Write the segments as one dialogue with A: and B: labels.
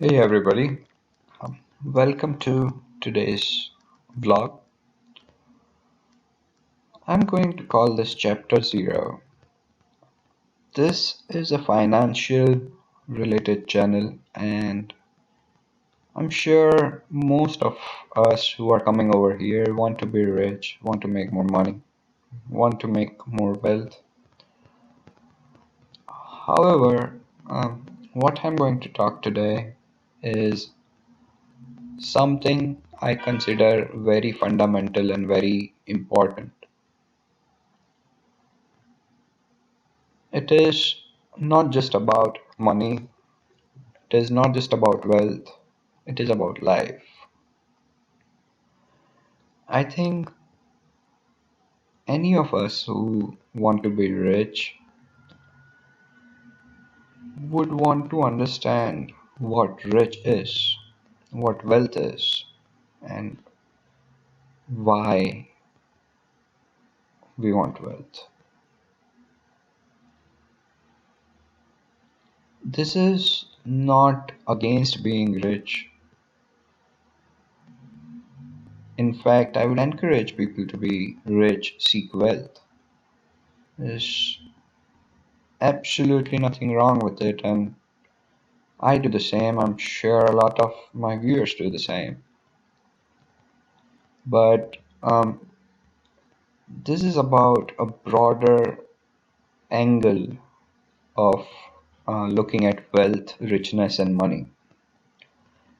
A: Hey everybody, welcome to today's vlog. I'm going to call this chapter 0. This is a financial related channel, and I'm sure most of us who are coming over here want to be rich, want to make more money, want to make more wealth. However, what I'm going to talk today is something I consider very fundamental and very important. It is not just about money, it is not just about wealth, it is about life. I think any of us who want to be rich would want to understand what rich is, what wealth is, and why we want wealth. This is not against being rich. In fact, I would encourage people to be rich, seek wealth. There's absolutely nothing wrong with it, and I do the same. I'm sure a lot of my viewers do the same. But this is about a broader angle of looking at wealth, richness, and money.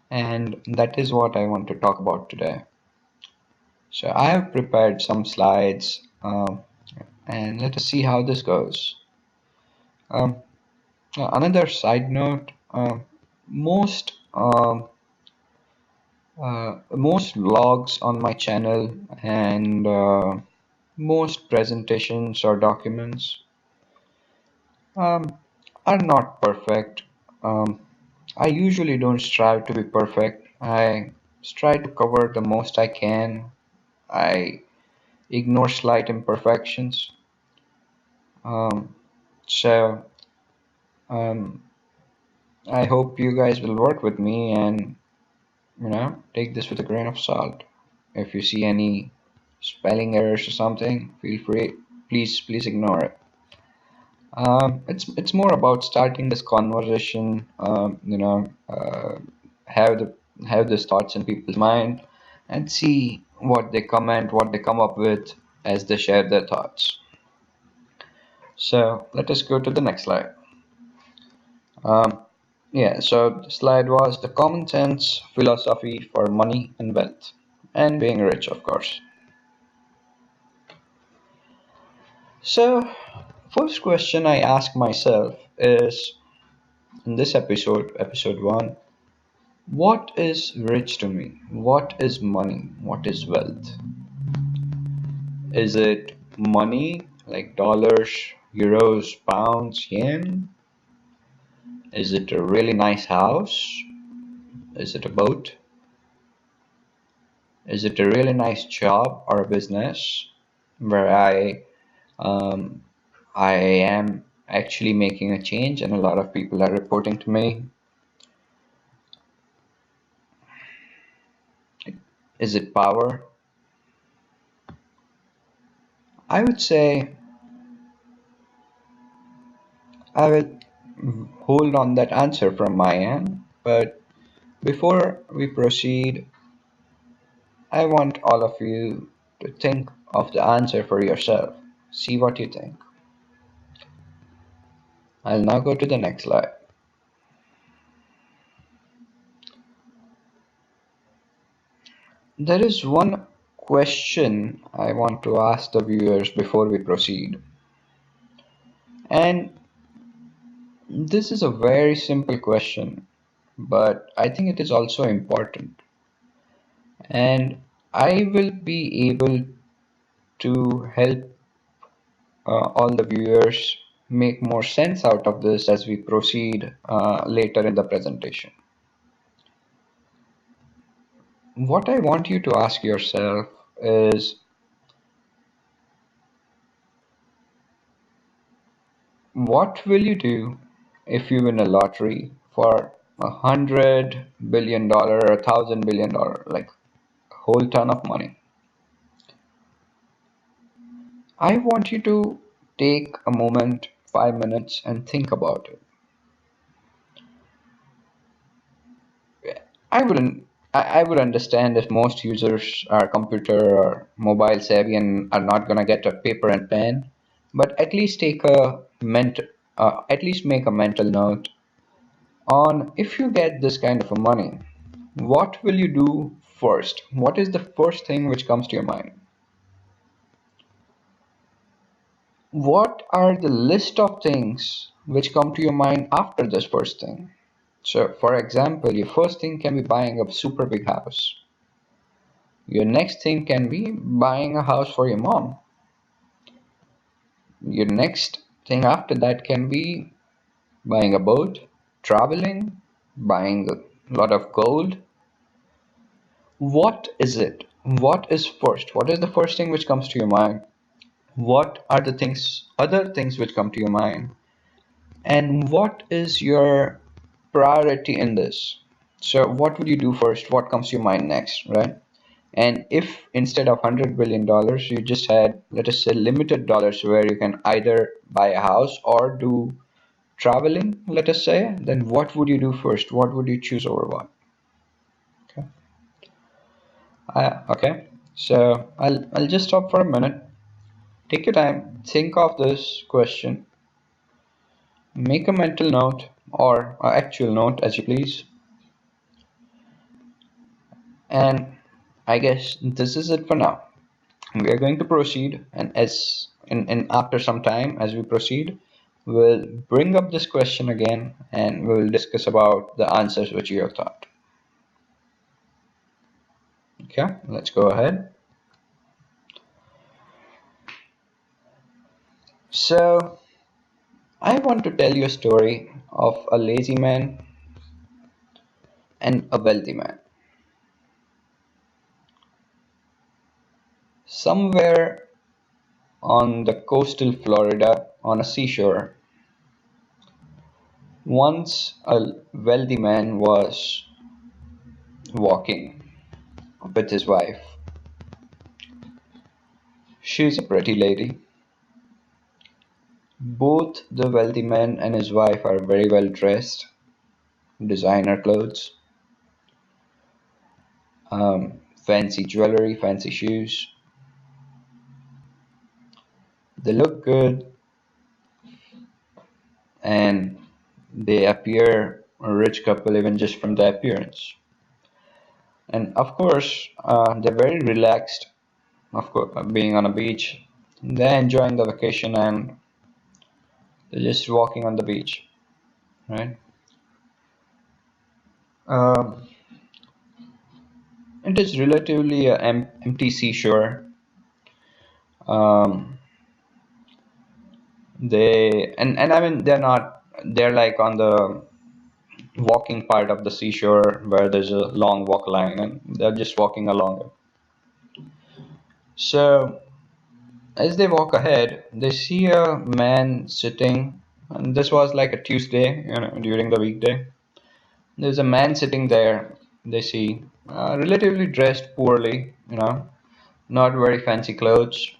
A: And that is what I want to talk about today. So I have prepared some slides, and let us see how this goes. Um, Another side note, most most vlogs on my channel and most presentations or documents um, are not perfect. Um, I usually don't strive to be perfect. I try to cover the most I can. I ignore slight imperfections. Um, so um, I hope you guys will work with me and take this with a grain of salt. If you see any spelling errors or something, feel free. Please ignore it. It's more about starting this conversation. Have the have these thoughts in people's mind, and see what they comment, what they come up with as they share their thoughts. So let us go to the next slide. Um, yeah, so the slide was the common sense philosophy for money and wealth, and being rich, of course. So, first question I ask myself is in this episode 1, what is rich to me? What is money? What is wealth? Is it money like dollars, euros, pounds, yen? Is it a really nice house? Is it a boat? Is it a really nice job or a business where um, I am actually making a change and a lot of people are reporting to me? Is it power? I would say I will hold on that answer from my end, but before we proceed, I want all of you to think of the answer for yourself. See what you think. I'll now go to the next slide. There is one question I want to ask the viewers before we proceed. And this is a very simple question, but I think it is also important. And I will be able to help all the viewers make more sense out of this as we proceed later in the presentation. What I want you to ask yourself is, what will you do if you win a lottery for $100 billion or $1,000 billion, like a whole ton of money. I want you to take a moment, 5 minutes, and think about it. I wouldn't. I would understand if most users are computer or mobile savvy and are not gonna get a paper and pen, but at least at least make a mental note on if you get this kind of a money, what will you do first? What is the first thing which comes to your mind? What are the list of things which come to your mind after this first thing? So, for example, your first thing can be buying a super big house. Your next thing can be buying a house for your mom. Your next thing after that can be buying a boat, traveling, buying a lot of gold. What is it? What is first? What is the first thing which comes to your mind? What are the other things which come to your mind? And what is your priority in this? So, what would you do first? What comes to your mind next, right? And if instead of $100 billion, you just had, let us say, limited dollars where you can either buy a house or do traveling, let us say, then what would you do first? What would you choose over what? Okay. Okay. So I'll just stop for a minute. Take your time. Think of this question. Make a mental note or an actual note as you please. And I guess this is it for now. We are going to proceed, and as in after some time as we proceed, we'll bring up this question again and we'll discuss about the answers which you have thought. Okay, let's go ahead. So I want to tell you a story of a lazy man and a wealthy man. Somewhere on the coastal Florida on a seashore, once a wealthy man was walking with his wife. She's a pretty lady. Both the wealthy man and his wife are very well dressed, designer clothes, fancy jewelry, fancy shoes. They look good and they appear a rich couple even just from the appearance. And of course, they're very relaxed, of course, being on a beach. They're enjoying the vacation and they're just walking on the beach, right? Um, it is relatively an empty seashore. Um, and I mean they're like on the walking part of the seashore where there's a long walk line and they're just walking along it. So as they walk ahead, they see a man sitting, and this was like a Tuesday, during the weekday. There's a man sitting there. They see relatively dressed poorly, not very fancy clothes,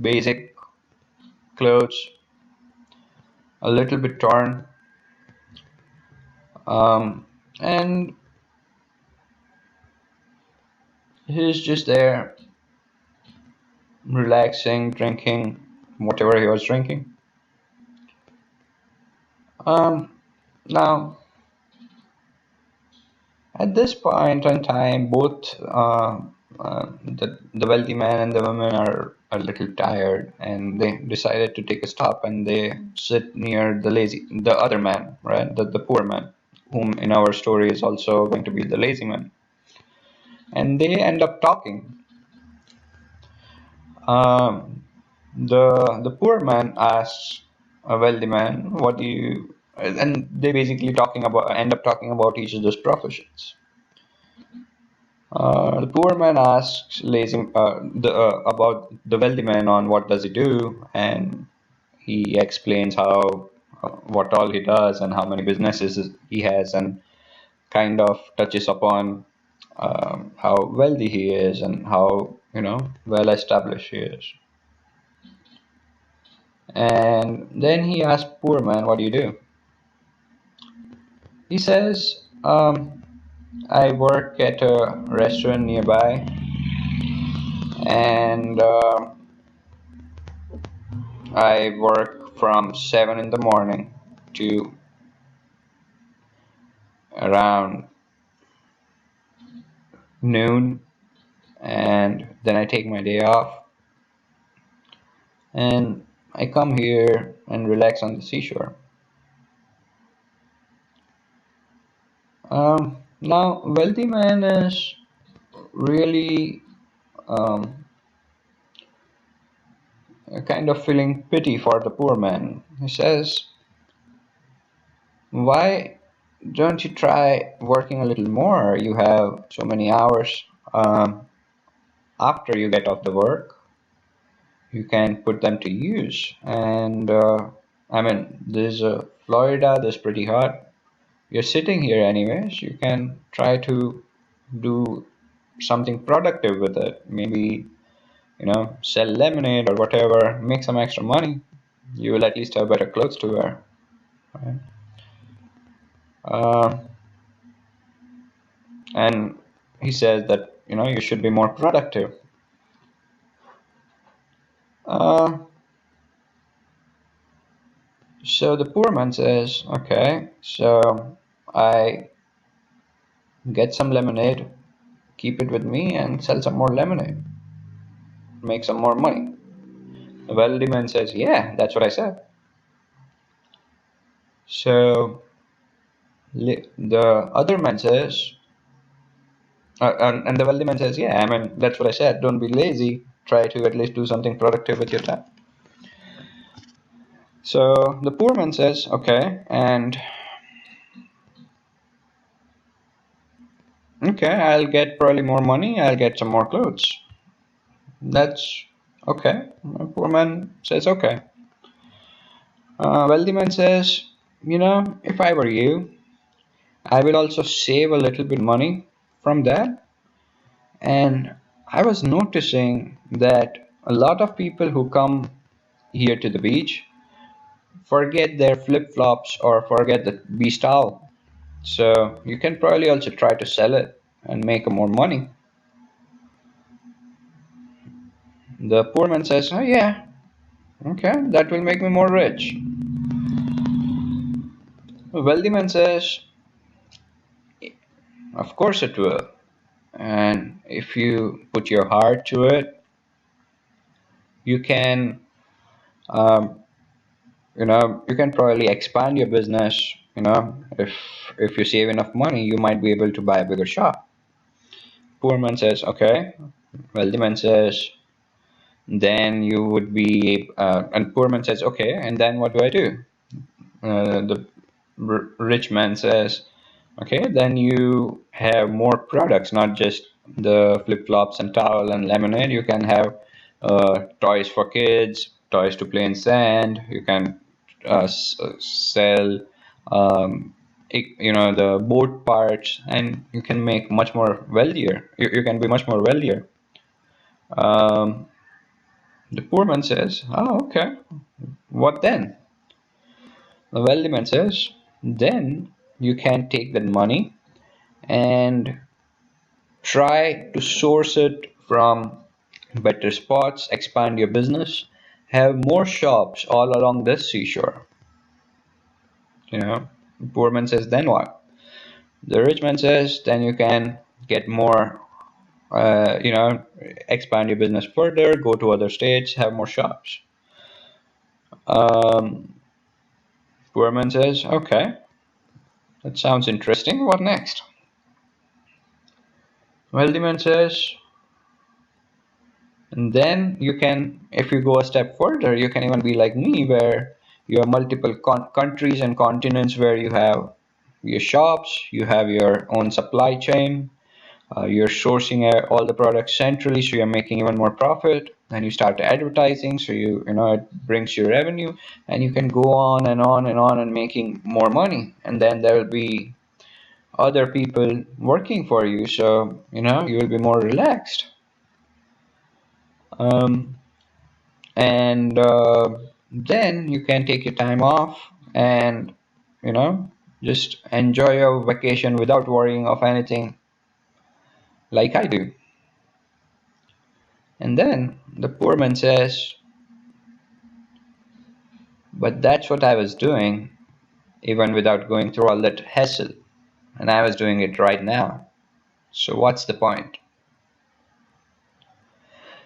A: basic clothes, a little bit torn. And he's just there, relaxing, drinking whatever he was drinking. Um, Now, at this point in time, both the wealthy man and the woman are a little tired, and they decided to take a stop, and they sit near the other man, right, the poor man, whom in our story is also going to be the lazy man, and they end up talking. Um, the poor man asks a wealthy man, "What do you?" And they basically end up talking about each other's professions. The poor man asks about the wealthy man on what does he do, and he explains how what all he does and how many businesses he has, and kind of touches upon how wealthy he is and how well established he is. And then he asks, "Poor man, what do you do?" He says, "I work at a restaurant nearby, and I work from 7 in the morning to around noon, and then I take my day off, and I come here and relax on the seashore." Now, wealthy man is really kind of feeling pity for the poor man. He says, "Why don't you try working a little more? You have so many hours after you get off the work. You can put them to use. And I mean, there's Florida, that's pretty hot. You're sitting here anyways. You can try to do something productive with it. Maybe, sell lemonade or whatever, make some extra money. You will at least have better clothes to wear. Right? Uh, and he says that, you should be more productive. Uh, so the poor man says, "Okay, so I get some lemonade, keep it with me, and sell some more lemonade, make some more money." The wealthy man says, "Yeah, that's what I said." So the other man says, and the wealthy man says, "Yeah, I mean, that's what I said. Don't be lazy. Try to at least do something productive with your time." So the poor man says, "Okay, and okay, I'll get probably more money. I'll get some more clothes. That's okay." The poor man says, "Okay." Wealthy man says, "If I were you, I will also save a little bit money from that." And I was noticing that a lot of people who come here to the beach forget their flip-flops or forget the beach towel. So you can probably also try to sell it and make more money. The poor man says, "Oh yeah, okay, that will make me more rich." The wealthy man says, "Of course it will. And if you put your heart to it, you can, um, you can probably expand your business. If you save enough money, you might be able to buy a bigger shop." Poor man says, "Okay." Wealthy man says, "Then you would be," and poor man says, "Okay, and then what do I do?" The rich man says, "Okay, then you have more products, not just the flip-flops and towel and lemonade. You can have toys for kids, toys to play in sand. You can sell, the boat parts, and you can make much more wealthier. You can be much more wealthier." Um, the poor man says, "Oh, okay. What then?" The wealthy man says, "Then you can take that money and try to source it from better spots, expand your business, have more shops all along this seashore." The poor man says, "Then what?" The rich man says, "Then you can get more, expand your business further, go to other states, have more shops." Um, Poor man says, "Okay, that sounds interesting. What next?" Wealthy man says, "And then you can, if you go a step further, you can even be like me, where you have multiple countries and continents where you have your shops, you have your own supply chain, you're sourcing all the products centrally, so you're making even more profit. Then you start advertising, so it brings you revenue, and you can go on and on and on and making more money. And then there will be other people working for you, so you will be more relaxed. Um, and then you can take your time off and you know just enjoy your vacation without worrying of anything, like I do. And then the poor man says, but that's what I was doing even without going through all that hassle, and I was doing it right now, so what's the point?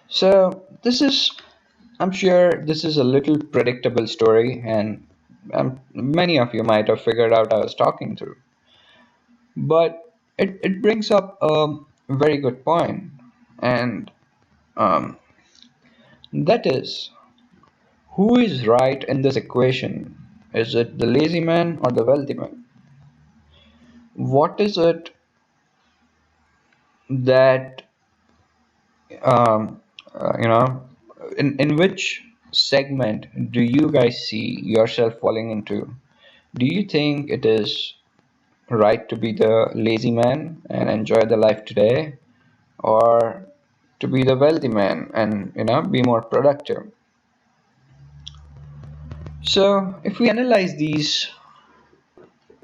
A: So this is, I'm sure this is a little predictable story, and many of you might have figured out I was talking through. But it brings up a very good point, and um, that is, who is right in this equation? Is it the lazy man or the wealthy man? What is it that, um, you know, in which segment do you guys see yourself falling into? Do you think it is right to be the lazy man and enjoy the life today, or to be the wealthy man and be more productive? So if we analyze these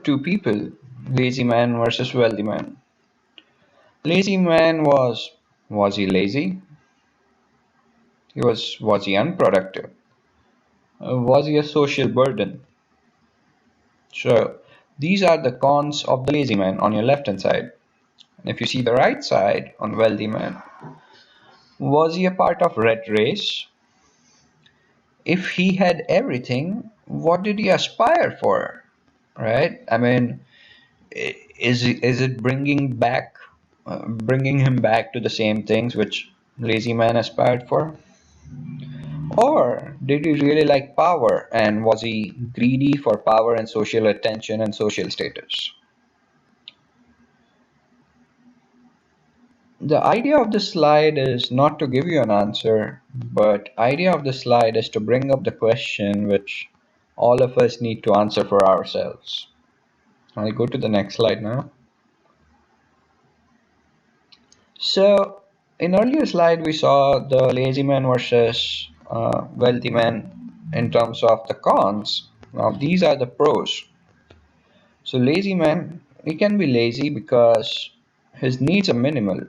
A: two people, lazy man versus wealthy man, lazy man was he lazy? Was he unproductive? Was he a social burden? So these are the cons of the lazy man on your left hand side. And if you see the right side on wealthy man, was he a part of red race? If he had everything, what did he aspire for? Right? I mean, is it bringing him back to the same things which lazy man aspired for? Or did he really like power, and was he greedy for power and social attention and social status? The idea of the slide is not to give you an answer, but idea of the slide is to bring up the question which all of us need to answer for ourselves. I'll go to the next slide now. So in earlier slide we saw the lazy man versus wealthy man in terms of the cons. Now these are the pros. So lazy man, he can be lazy because his needs are minimal.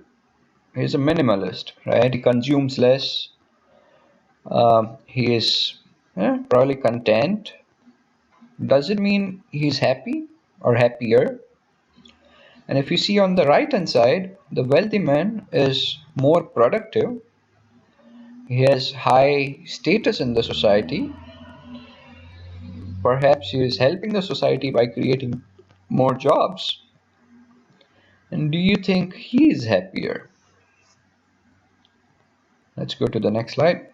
A: He's a minimalist, right? He consumes less. He is probably content. Does it mean he's happy or happier? And if you see on the right hand side, the wealthy man is more productive. He has high status in the society. Perhaps he is helping the society by creating more jobs. And do you think he is happier? Let's go to the next slide.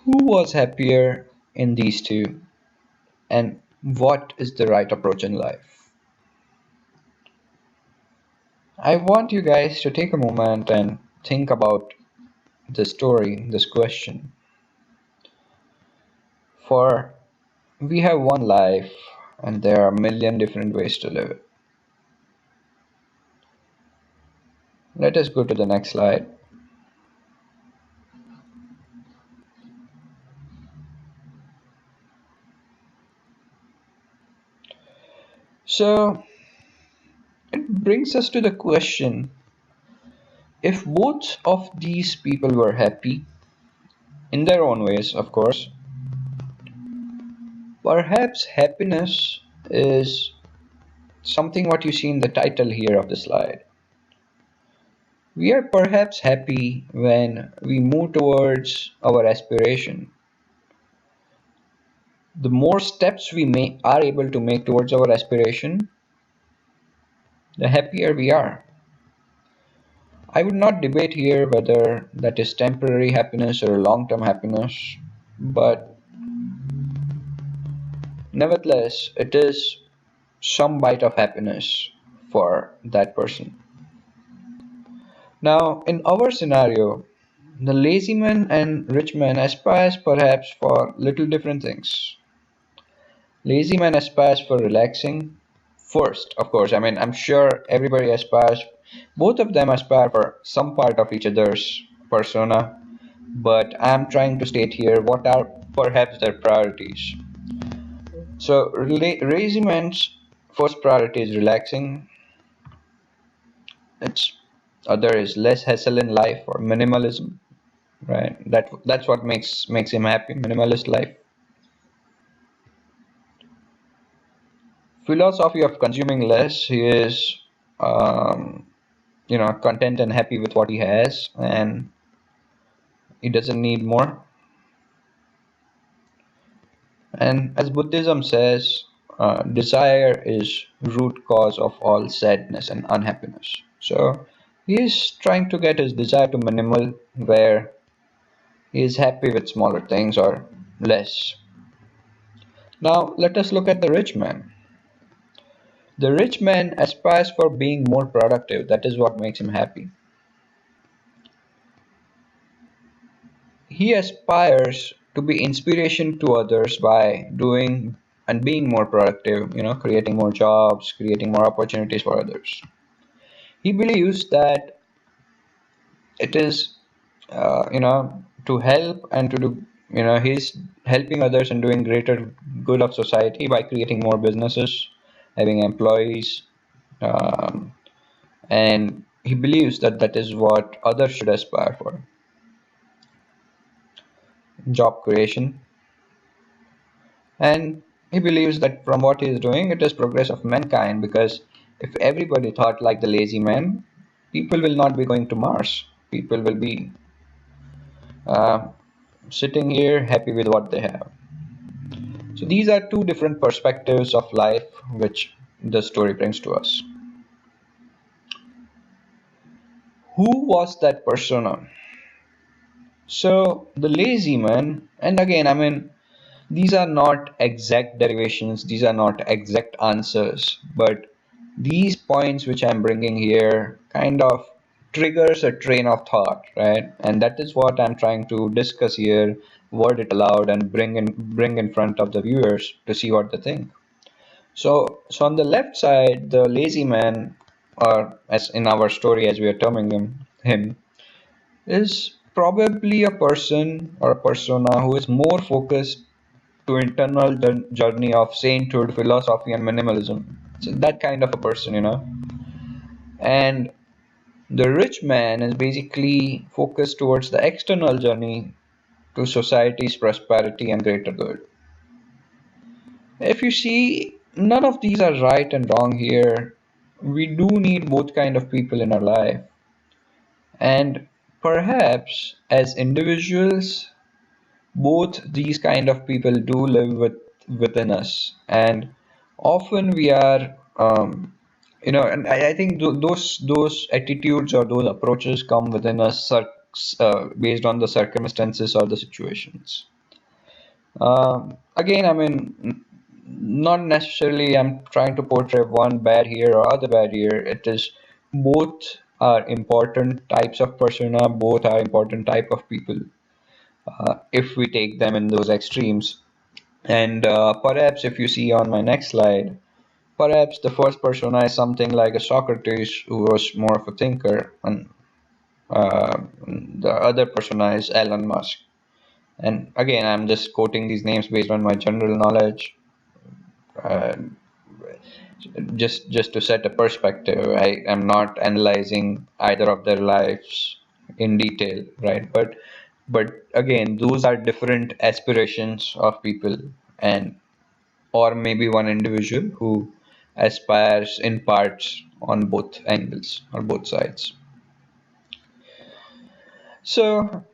A: Who was happier in these two? And what is the right approach in life? I want you guys to take a moment and think about this story, this question. For we have one life and there are a million different ways to live it. Let us go to the next slide. So it brings us to the question, if both of these people were happy, in their own ways, of course, perhaps happiness is something what you see in the title here of the slide. We are perhaps happy when we move towards our aspiration. The more steps are able to make towards our aspiration, the happier we are. I would not debate here whether that is temporary happiness or long-term happiness, but nevertheless, it is some bite of happiness for that person. Now, in our scenario, the lazy man and rich man aspires perhaps for little different things. Lazy man aspires for relaxing first, of course. I mean, I'm sure everybody aspires, both of them aspire for some part of each other's persona, but I'm trying to state here what are perhaps their priorities. So, lazy man's first priority is relaxing. It's other is less hassle in life or minimalism, right? That's what makes him happy. Minimalist life. Philosophy of consuming less. He is, um, content and happy with what he has, and he doesn't need more. And as Buddhism says, desire is root cause of all sadness and unhappiness. So he is trying to get his desire to minimal, where he is happy with smaller things or less. Now let us look at the rich man. The rich man aspires for being more productive. That is what makes him happy. He aspires to be inspiration to others by doing and being more productive, creating more jobs, creating more opportunities for others. He believes that it is, to help and to do, he's helping others and doing greater good of society by creating more businesses, having employees, um, and he believes that that is what others should aspire for. Job creation. And he believes that from what he is doing, it is progress of mankind, because if everybody thought like the lazy man, people will not be going to Mars. People will be uh, sitting here happy with what they have. So these are two different perspectives of life which the story brings to us. Who was that persona? So the lazy man, and again, I mean, these are not exact derivations, these are not exact answers, but these points which I'm bringing here kind of triggers a train of thought, right? And that is what I'm trying to discuss here, word it aloud, and bring in front of the viewers to see what they think. So on the left side, the lazy man, or as in our story, as we are terming him is probably a person or a persona who is more focused to internal journey of sainthood, philosophy, and minimalism. So that kind of a person. And the rich man is basically focused towards the external journey to society's prosperity and greater good. If you see, none of these are right and wrong here. We do need both kind of people in our life. And perhaps as individuals, both these kind of people do live within us, and often we are, and I think those attitudes or those approaches come within us, based on the circumstances or the situations. Again, I mean, not necessarily I'm trying to portray one bad here or other bad here. It is both are important types of persona, both are important type of people, if we take them in those extremes. And perhaps if you see on my next slide, perhaps the first persona is something like a Socrates who was more of a thinker, and uh, the other persona is Elon Musk. And again, I'm just quoting these names based on my general knowledge, uh, just to set a perspective. I am not analyzing either of their lives in detail, right? But again, those are different aspirations of people, and or maybe one individual who aspires in parts on both angles or both sides. So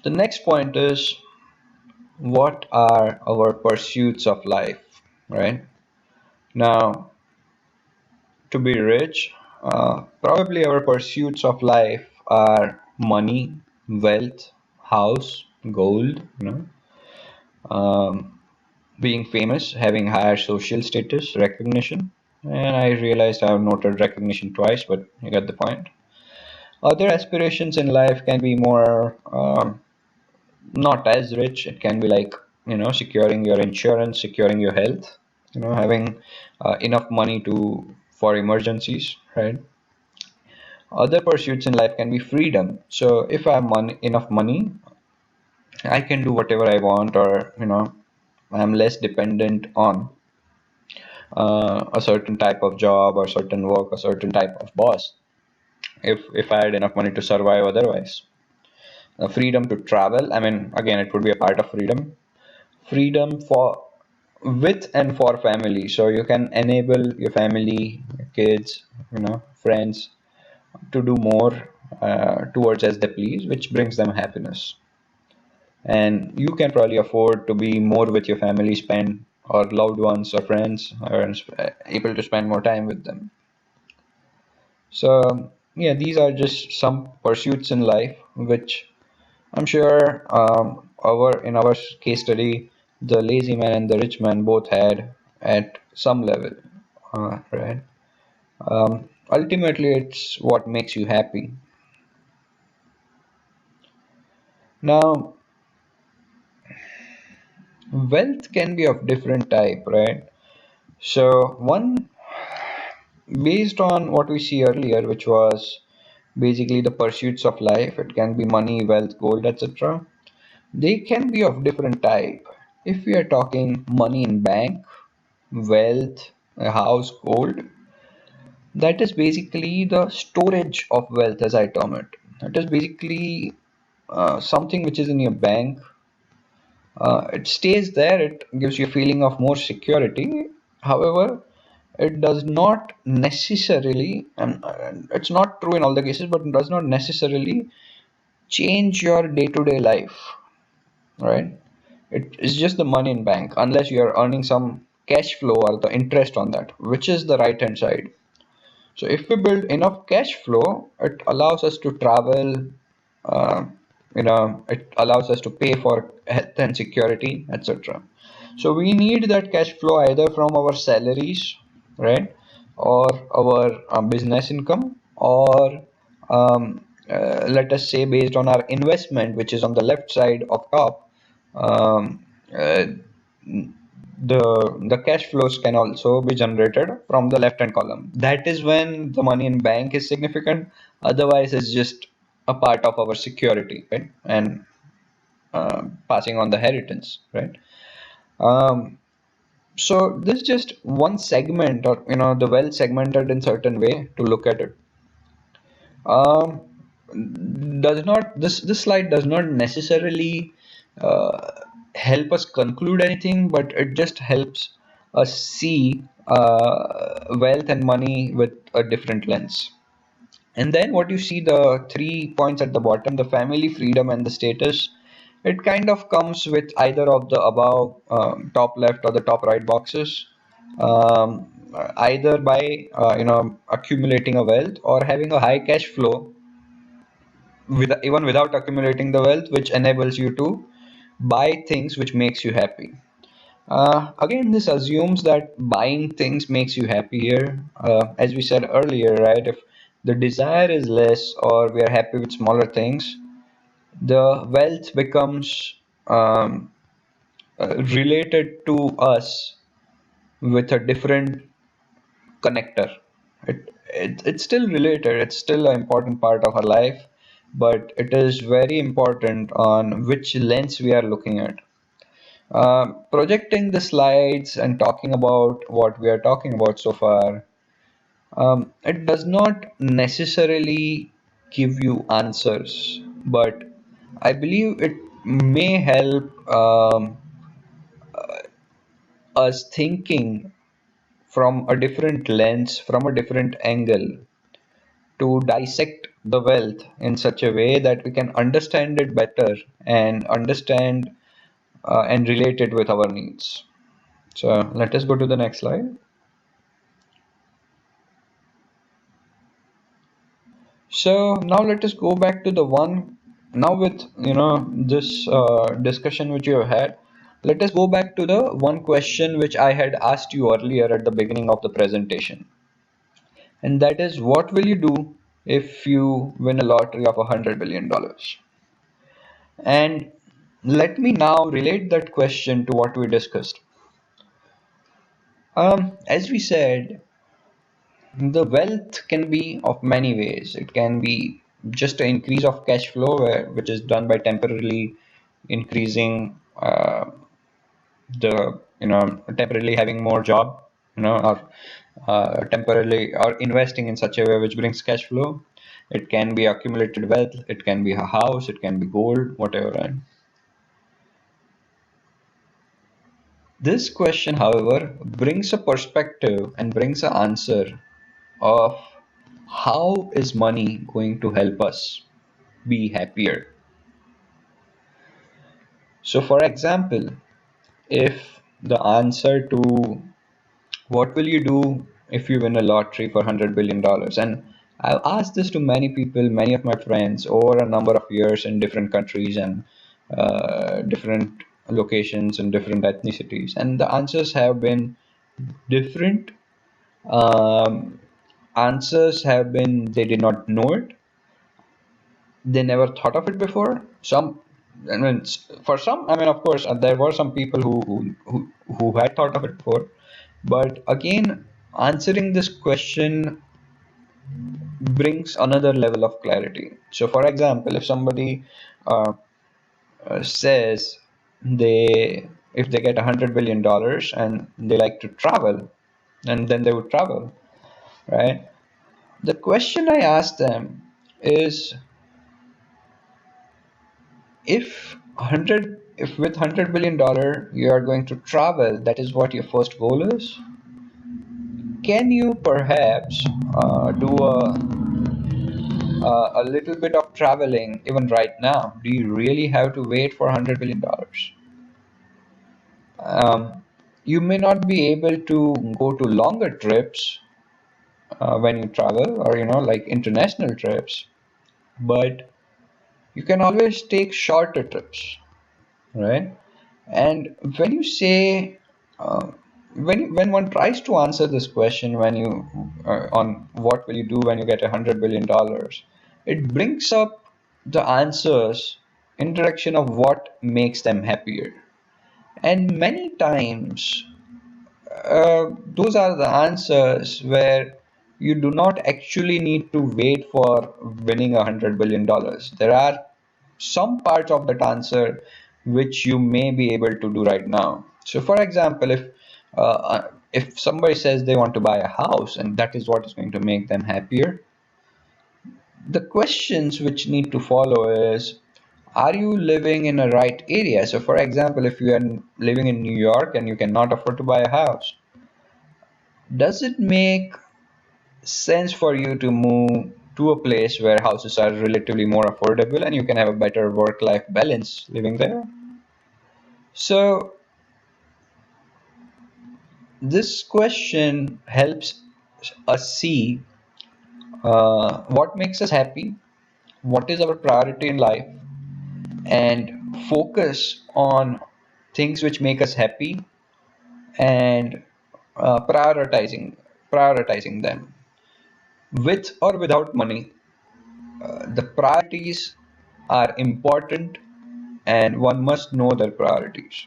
A: the next point is, what are our pursuits of life, right? Now, to be rich, probably our pursuits of life are money, wealth, house, gold, um, being famous, having higher social status, recognition, And I realized I have noted recognition twice, but you get the point. Other aspirations in life can be more not as rich. It can be like, securing your insurance, securing your health, having enough money to for emergencies, right? Other pursuits in life can be freedom. So if I have enough money, I can do whatever I want, or I'm less dependent on a certain type of job or certain work, a certain type of boss. If I had enough money to survive otherwise. Freedom to travel. I mean, again, it would be a part of freedom. Freedom for with and for family. So you can enable your family, your kids, friends to do more towards as they please, which brings them happiness. And you can probably afford to be more with your family, spend or loved ones or friends, or able to spend more time with them. So yeah, these are just some pursuits in life which I'm sure our in our case study, the lazy man and the rich man both had at some level, right? Ultimately, it's what makes you happy. Now, wealth can be of different type, right? So one, based on what we see earlier, which was basically the pursuits of life, it can be money, wealth, gold, etc. They can be of different type. If we are talking money in bank, wealth, a house, gold, that is basically the storage of wealth, as I term it. It is basically something which is in your bank. It stays there, it gives you a feeling of more security. However, it does not necessarily, and it's not true in all the cases, but it does not necessarily change your day-to-day life, right? It is just the money in bank, unless you are earning some cash flow or the interest on that, which is the right hand side. So if we build enough cash flow, it allows us to travel, uh, it allows us to pay for health and security, etc. So we need that cash flow either from our salaries, right, or our business income, or let us say based on our investment, which is on the left side of top. Um, uh, the cash flows can also be generated from the left hand column. That is when the money in bank is significant. Otherwise, it's just a part of our security, right? And passing on the inheritance, right? Um, so this is just one segment, or the well segmented in certain way to look at it. Um, does not this slide does not necessarily uh, help us conclude anything, but it just helps us see wealth and money with a different lens. And then what you see, the 3 points at the bottom, the family, freedom, and the status, it kind of comes with either of the above top left or the top right boxes. Either by accumulating a wealth, or having a high cash flow even without accumulating the wealth, which enables you to buy things which makes you happy. Again, this assumes that buying things makes you happier. As we said earlier, right? If the desire is less, or we are happy with smaller things, the wealth becomes related to us with a different connector. It's still related. It's still an important part of our life, but it is very important on which lens we are looking at. Projecting the slides and talking about what we are talking about so far, it does not necessarily give you answers, but I believe it may help us thinking from a different lens, from a different angle, to dissect the wealth in such a way that we can understand it better and understand and relate it with our needs. So let us go to the next slide. So now let us go back to the one, now with this discussion which you have had. let us go back to the one question which I had asked you earlier at the beginning of the presentation. And that is, what will you do if you win a lottery of $100 billion? And let me now relate that question to what we discussed. As we said, the wealth can be of many ways. It can be just an increase of cash flow, which is done by temporarily increasing the temporarily having more job, or temporarily or investing in such a way which brings cash flow. It can be accumulated wealth. It can be a house. It can be gold, whatever. And this question, however, brings a perspective and brings an answer of how is money going to help us be happier. So, for example, if the answer to what will you do if you win a lottery for $100 billion? And I've asked this to many people, many of my friends, over a number of years in different countries and different locations and different ethnicities. And the answers have been different. Um, Answers have been they did not know it, they never thought of it before. Some, I mean, for some, I mean, of course, there were some people who had thought of it before. But again, answering this question brings another level of clarity. So, for example, if somebody uh, says they if they get $100 billion and they like to travel, and then they would travel, right? The question I ask them is, if with $100 billion you are going to travel, that is what your first goal is. Can you perhaps do a little bit of traveling even right now? Do you really have to wait for $100 billion? You may not be able to go to longer trips when you travel, or like international trips, but you can always take shorter trips, right? And when you say, when one tries to answer this question, when you on what will you do when you get $100 billion, it brings up the answers in direction of what makes them happier. And many times, those are the answers where you do not actually need to wait for winning $100 billion. There are some parts of that answer which you may be able to do right now. So, for example, if somebody says they want to buy a house and that is what is going to make them happier, the questions which need to follow is, are you living in a right area? So, for example, if you are living in New York and you cannot afford to buy a house, does it make sense for you to move to a place where houses are relatively more affordable and you can have a better work-life balance living there? So this question helps us see what makes us happy, what is our priority in life, and focus on things which make us happy, and prioritizing them with or without money. The priorities are important, and one must know their priorities.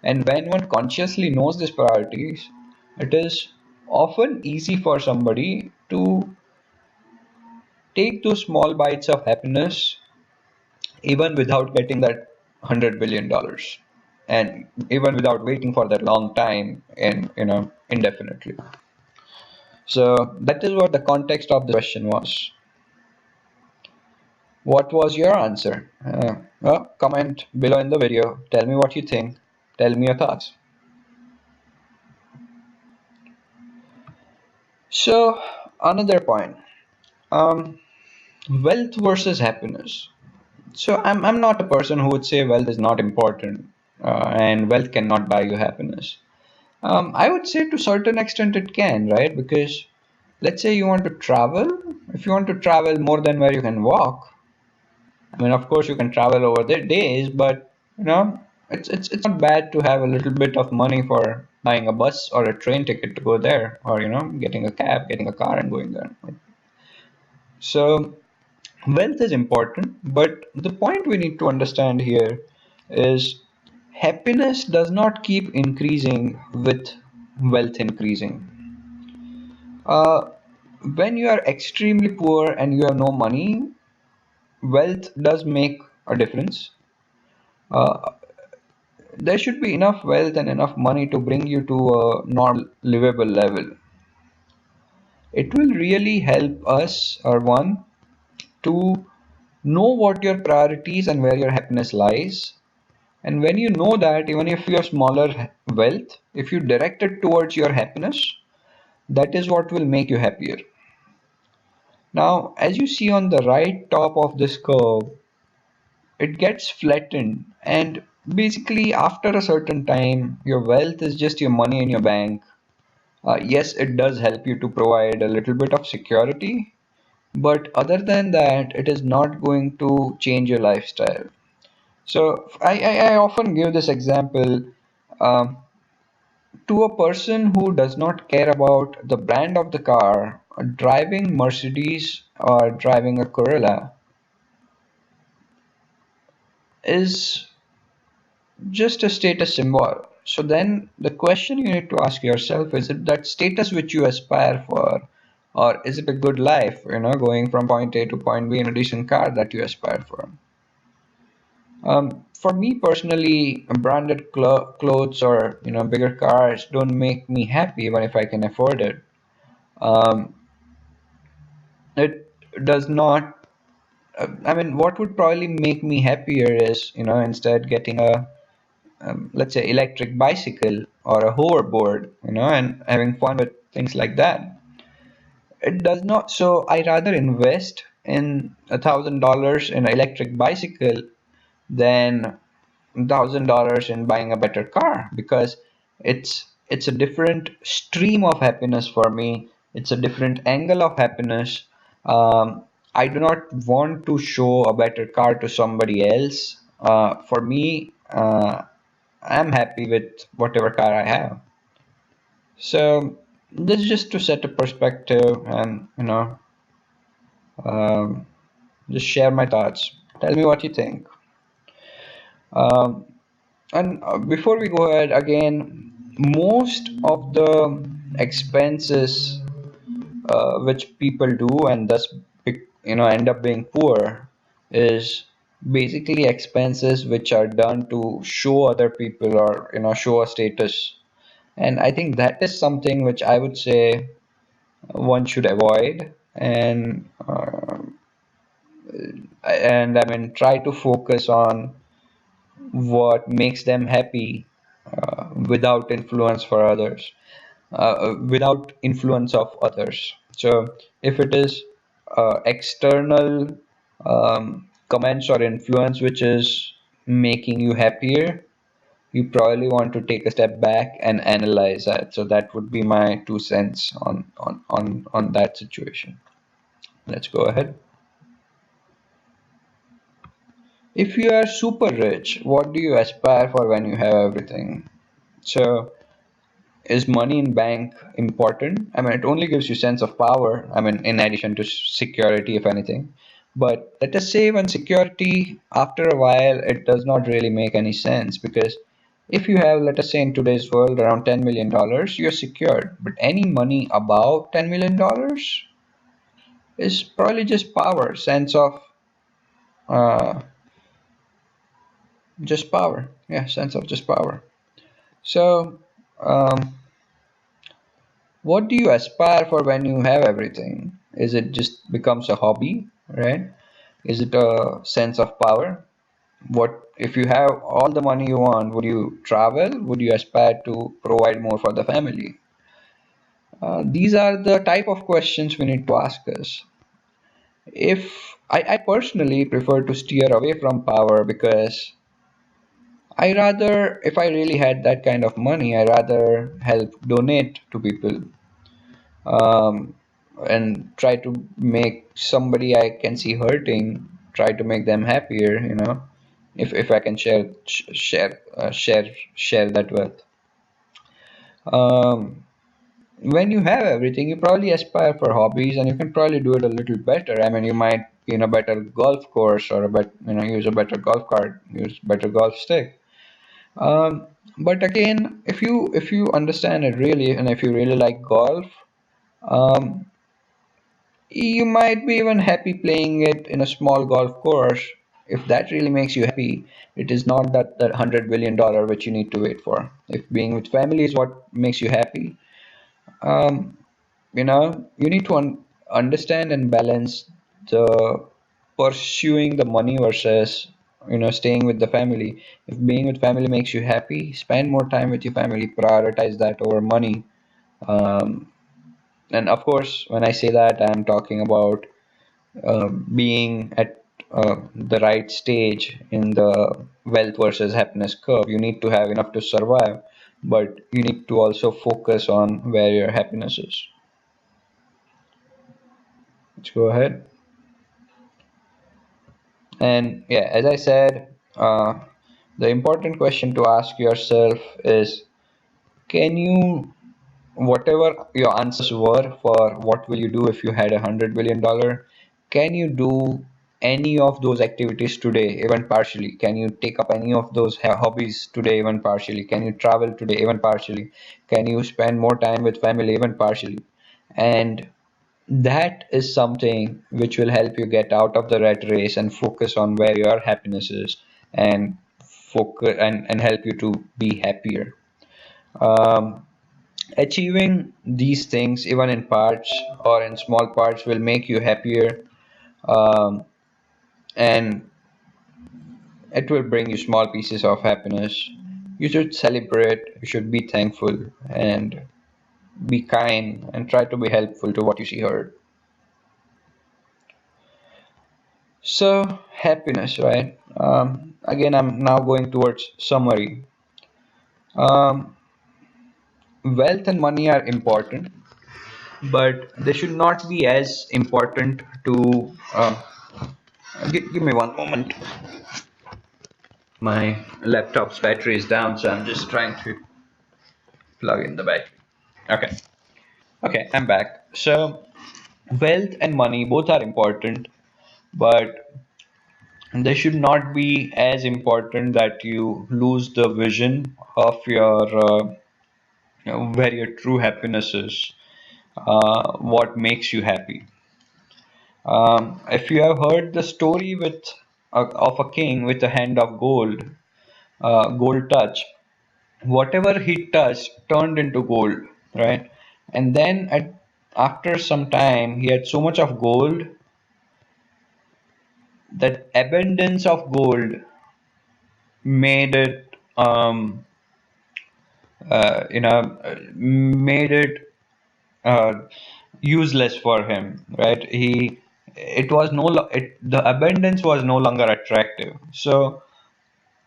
A: And when one consciously knows these priorities, it is often easy for somebody to take those small bites of happiness even without getting that $100 billion, and even without waiting for that long time and indefinitely. So that is what the context of the question was. What was your answer? Well, comment below in the video. Tell me what you think. Tell me your thoughts. So, another point, um, wealth versus happiness. So, I'm not a person who would say wealth is not important and wealth cannot buy you happiness. I would say to a certain extent it can, right? Because let's say you want to travel. If you want to travel more than where you can walk, I mean, of course, you can travel over the days, but it's not bad to have a little bit of money for buying a bus or a train ticket to go there, or getting a cab, getting a car and going there. So wealth is important, but the point we need to understand here is happiness does not keep increasing with wealth increasing. Uh, when you are extremely poor and you have no money, wealth does make a difference. Uh, there should be enough wealth and enough money to bring you to a normal livable level. It will really help us, or one, to know what your priorities and where your happiness lies. And when you know that, even if you have smaller wealth, if you direct it towards your happiness, that is what will make you happier. Now, as you see on the right top of this curve, it gets flattened, and basically after a certain time your wealth is just your money in your bank. Yes, it does help you to provide a little bit of security, but other than that it is not going to change your lifestyle. So I often give this example. um, to a person who does not care about the brand of the car, driving Mercedes or driving a Corolla is just a status symbol. So then the question you need to ask yourself, is it that status which you aspire for, or is it a good life, going from point A to point B in a decent car that you aspire for? For me personally, branded clothes or bigger cars don't make me happy even if I can afford it. Um, it does not. I mean, what would probably make me happier is instead getting a let's say electric bicycle or a hoverboard, and having fun with things like that. It does not. So I rather invest in $1,000 in an electric bicycle than $1,000 in buying a better car, because it's a different stream of happiness for me. It's a different angle of happiness. I do not want to show a better car to somebody else. For me, I'm happy with whatever car I have. So this is just to set a perspective and um, just share my thoughts. Tell me what you think. Um, and before we go ahead, again, most of the expenses which people do and thus end up being poor is basically expenses which are done to show other people or show a status. And I think that is something which I would say one should avoid, and I mean try to focus on what makes them happy, without influence for others, without influence of others. So if it is external comments or influence which is making you happier, you probably want to take a step back and analyze that. So that would be my 2 cents on that situation. Let's go ahead. If you are super rich, what do you aspire for when you have everything? So is money in bank important? I mean, it only gives you sense of power. I mean, in addition to security, if anything. But let us say when security, after a while, it does not really make any sense, because if you have, let us say in today's world, around $10 million, you're secured. But any money above $10 million is probably just power, sense of uh, just power. Yeah, sense of just power. So, um, what do you aspire for when you have everything? Is it just becomes a hobby, right? Is it a sense of power? What if you have all the money you want? Would you travel? Would you aspire to provide more for the family? These are the type of questions we need to ask us. If I personally prefer to steer away from power, because I rather, if I really had that kind of money, I rather help donate to people, um, and try to make somebody I can see hurting, try to make them happier, if I can share that with. Um, when you have everything, you probably aspire for hobbies, and you can probably do it a little better. I mean, you might be in a better golf course, or use a better golf cart, use better golf stick. But again, if you understand it really, and if you really like golf, um, you might be even happy playing it in a small golf course. If that really makes you happy, it is not that $100 billion which you need to wait for. If being with family is what makes you happy, um, you need to understand and balance the pursuing the money versus staying with the family. If being with family makes you happy, spend more time with your family, prioritize that over money. Um, and of course, when I say that, I'm talking about being at the right stage in the wealth versus happiness curve. You need to have enough to survive, but you need to also focus on where your happiness is. Let's go ahead. And yeah, as I said, the important question to ask yourself is, can you, whatever your answers were for what will you do if you had $100 billion, can you do any of those activities today, even partially? Can you take up any of those hobbies today, even partially? Can you travel today, even partially? Can you spend more time with family, even partially? And that is something which will help you get out of the rat race and focus on where your happiness is, and focus and help you to be happier. Um, Achieving these things, even in parts or in small parts, will make you happier, um, and it will bring you small pieces of happiness. You should celebrate, you should be thankful, and be kind, and try to be helpful to what you see heard. So, happiness, right? Again, I'm now going towards summary. Um, Wealth and money are important, but they should not be as important to. Give me one moment. My laptop's battery is down, so I'm just trying to plug in the battery. Okay. Okay, I'm back. So, wealth and money both are important, but they should not be as important that you lose the vision of where your true happiness is, what makes you happy. If you have heard the story of a king with a hand of gold, gold touch, whatever he touched turned into gold, right? And then after some time, he had so much of gold that abundance of gold made it, made it useless for him, right? It was no, the abundance was no longer attractive. So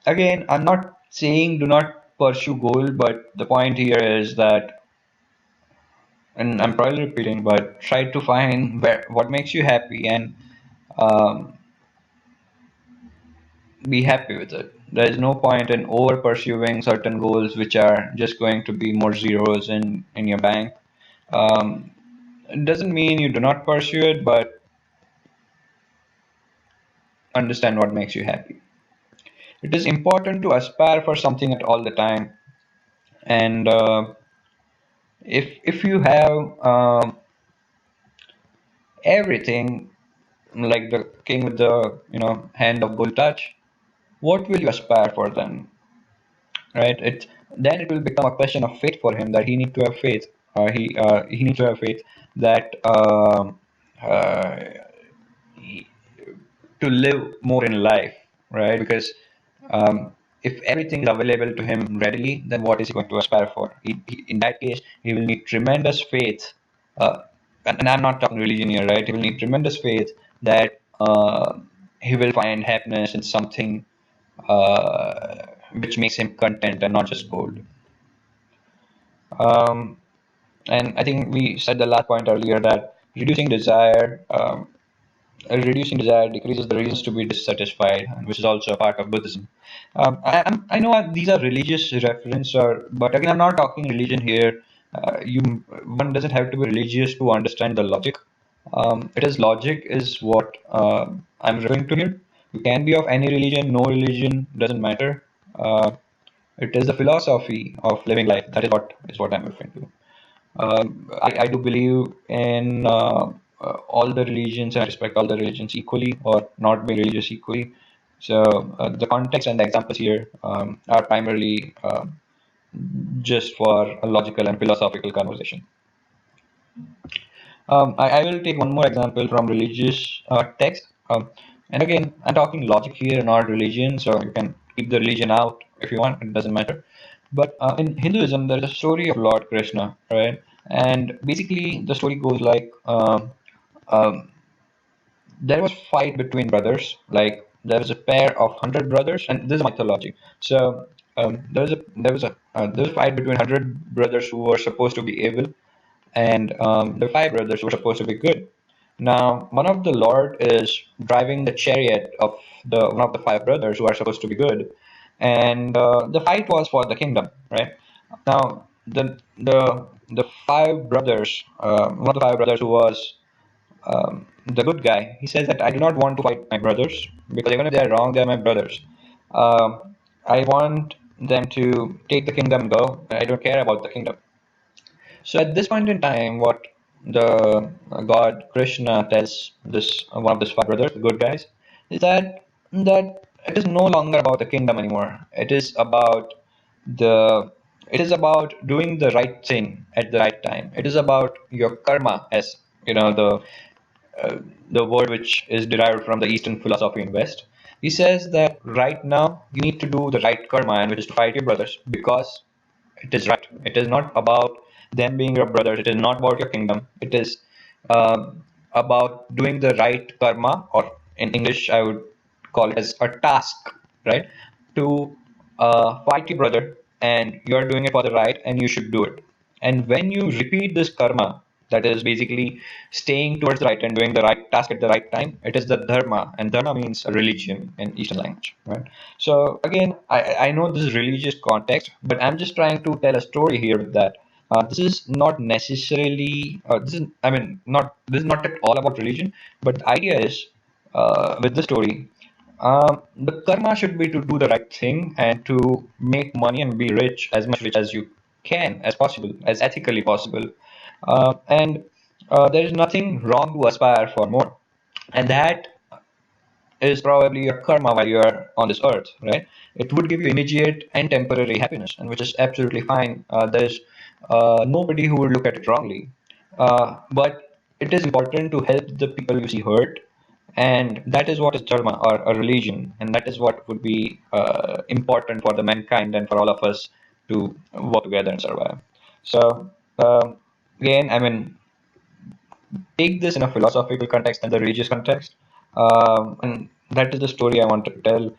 A: again, I'm not saying do not pursue goal, but the point here is that, and I'm probably repeating, but try to find what makes you happy, and um, be happy with it. There is no point in over pursuing certain goals which are just going to be more zeros in your bank. Um, it doesn't mean you do not pursue it, but understand what makes you happy. It is important to aspire for something at all the time, and if you have everything, like the king with the hand of gold touch, what will you aspire for then, right? Then it will become a question of faith for him, that he need to have faith. He needs to have faith that uh, to live more in life, right? Because if everything is available to him readily, then what is he going to aspire for? In that case, he will need tremendous faith. Uh, and I'm not talking religion here, right? He will need tremendous faith that he will find happiness in something which makes him content and not just gold. Um, and I think we said the last point earlier, that reducing desire reducing desire decreases the reasons to be dissatisfied, which is also a part of Buddhism. I know these are religious reference, but again, I'm not talking religion here. You One doesn't have to be religious to understand the logic. It is logic is what I'm referring to here. You can be of any religion, no religion doesn't matter. Uh, it is the philosophy of living life. That is what I'm referring to. I do believe in all the religions and I respect all the religions equally, or not be religious equally. So the context and the examples here are primarily just for a logical and philosophical conversation. I will take one more example from religious text. And again, I'm talking logic here, not religion, so you can keep the religion out if you want, it doesn't matter. But in Hinduism, there's a story of Lord Krishna, right? And basically, the story goes like um, there was fight between brothers. Like there was a pair of 100 brothers, and this is mythology. So there was a fight between 100 brothers who were supposed to be evil, and the five brothers were supposed to be good. Now, one of the Lord is driving the chariot of the one of the five brothers who are supposed to be good, and the fight was for the kingdom, right? Now, the five brothers, one of the five brothers who was the good guy, he says that I do not want to fight my brothers because even if they are wrong, they are my brothers. I want them to take the kingdom and go. I don't care about the kingdom. So at this point in time, what the God Krishna tells this one of these five brothers, the good guys, is that it is no longer about the kingdom anymore. The it is about doing the right thing at the right time. It is about your karma, as you know the word which is derived from the Eastern philosophy in West. He says that right now you need to do the right karma, and which is to fight your brothers because it is right. It is not about them being your brothers. It is not about your kingdom. It is about doing the right karma, or in English, I would call it as a task, right? To fight your brother, and you are doing it for the right, and you should do it. And when you repeat this karma, that is basically staying towards the right and doing the right task at the right time, it is the dharma, and dharma means a religion in Eastern language, right? So again, I know this is religious context, but I'm just trying to tell a story here with that. This is not necessarily, I mean, this is not at all about religion, but the idea is, with the story, the karma should be to do the right thing and to make money and be rich, as much rich as you can, as possible, as ethically possible. And there is nothing wrong to aspire for more. And that is probably your karma while you are on this earth, right? It would give you immediate and temporary happiness, and which is absolutely fine. There's nobody who would look at it wrongly. But it is important to help the people you see hurt, and that is what is dharma or a religion, and that is what would be important for the mankind and for all of us to work together and survive. So again, I mean, take this in a philosophical context and the religious context. And that is the story I want to tell.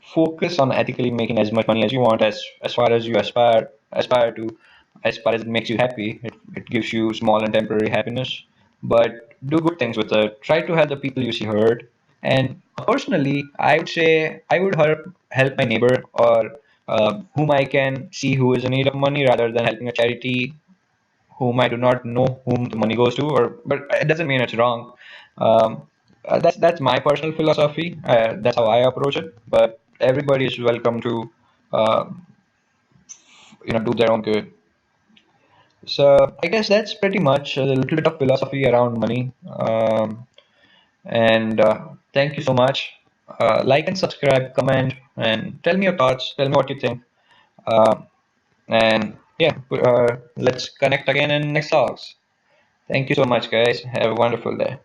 A: Focus on ethically making as much money as you want, as far as you aspire to, as far as it makes you happy. It gives you small and temporary happiness, but do good things with it. Try to help the people you see hurt. And personally, I would say I would help my neighbor, or whom I can see who is in need of money, rather than helping a charity whom I do not know whom the money goes to, or but it doesn't mean it's wrong. That's my personal philosophy. That's how I approach it. But everybody is welcome to, uh, do their own good. So I guess that's pretty much a little bit of philosophy around money. And thank you so much. Like and subscribe, comment, and tell me your thoughts. Tell me what you think. Uh, and yeah, let's connect again in next talks. Thank you so much, guys. Have a wonderful day.